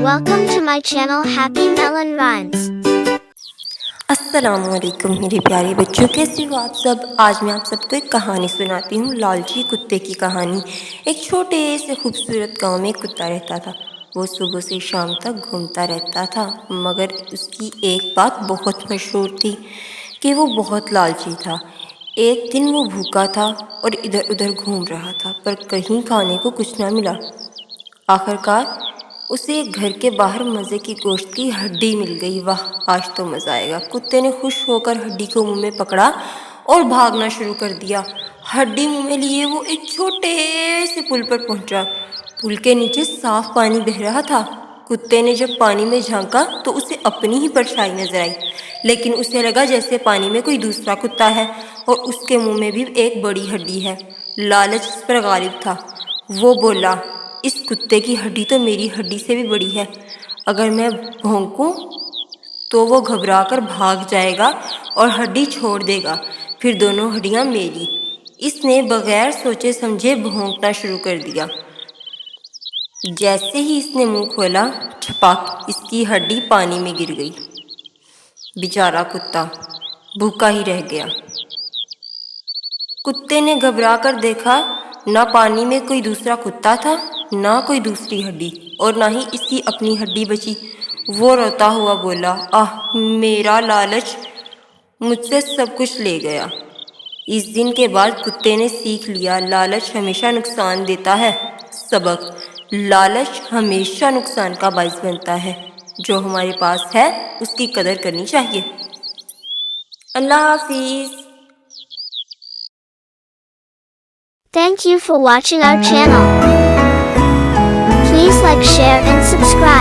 Welcome to my channel Happy Melon Rhymes. السلام علیکم میرے پیارے بچوں، کیسے ہو آپ سب؟ آج میں آپ سب کو ایک کہانی سناتی ہوں، لالچی کتے کی کہانی۔ ایک چھوٹے سے خوبصورت گاؤں میں ایک کتا رہتا تھا۔ وہ صبح سے شام تک گھومتا رہتا تھا، مگر اس کی ایک بات بہت مشہور تھی کہ وہ بہت لالچی تھا۔ ایک دن وہ بھوکا تھا اور ادھر ادھر گھوم رہا تھا، پر کہیں کھانے کو کچھ نہ ملا۔ آخرکار اسے ایک گھر کے باہر مزے کی گوشت کی ہڈی مل گئی۔ واہ، آج تو مزہ آئے گا۔ کتے نے خوش ہو کر ہڈی کو منہ میں پکڑا اور بھاگنا شروع کر دیا۔ ہڈی منہ میں لیے وہ ایک چھوٹے سے پل پر پہنچا۔ پل کے نیچے صاف پانی بہہ رہا تھا۔ کتے نے جب پانی میں جھانکا تو اسے اپنی ہی پرچھائی نظر آئی، لیکن اسے لگا جیسے پانی میں کوئی دوسرا کتا ہے اور اس کے منہ میں بھی ایک بڑی ہڈی ہے۔ لالچ اس پر غالب تھا۔ وہ بولا، اس کتے کی ہڈی تو میری ہڈی سے بھی بڑی ہے۔ اگر میں بھونکوں تو وہ گھبرا کر بھاگ جائے گا اور ہڈی چھوڑ دے گا، پھر دونوں ہڈیاں میری۔ اس نے بغیر سوچے سمجھے بھونکنا شروع کر دیا۔ جیسے ہی اس نے منہ کھولا، چھپاک، اس کی ہڈی پانی میں گر گئی۔ بیچارہ کتا بھوکا ہی رہ گیا۔ کتے نے گھبرا کر دیکھا، نہ پانی میں کوئی دوسرا کتا تھا، نہ کوئی دوسری ہڈی، اور نہ ہی اس کی اپنی ہڈی بچی۔ وہ روتا ہوا بولا، آہ، میرا لالچ مجھ سے سب کچھ لے گیا۔ اس دن کے بعد کتے نے سیکھ لیا، لالچ ہمیشہ نقصان دیتا ہے۔ سبق: لالچ ہمیشہ نقصان کا باعث بنتا ہے۔ جو ہمارے پاس ہے اس کی قدر کرنی چاہیے۔ اللہ حافظ۔ Thank you for watching our channel. Please like, share and subscribe.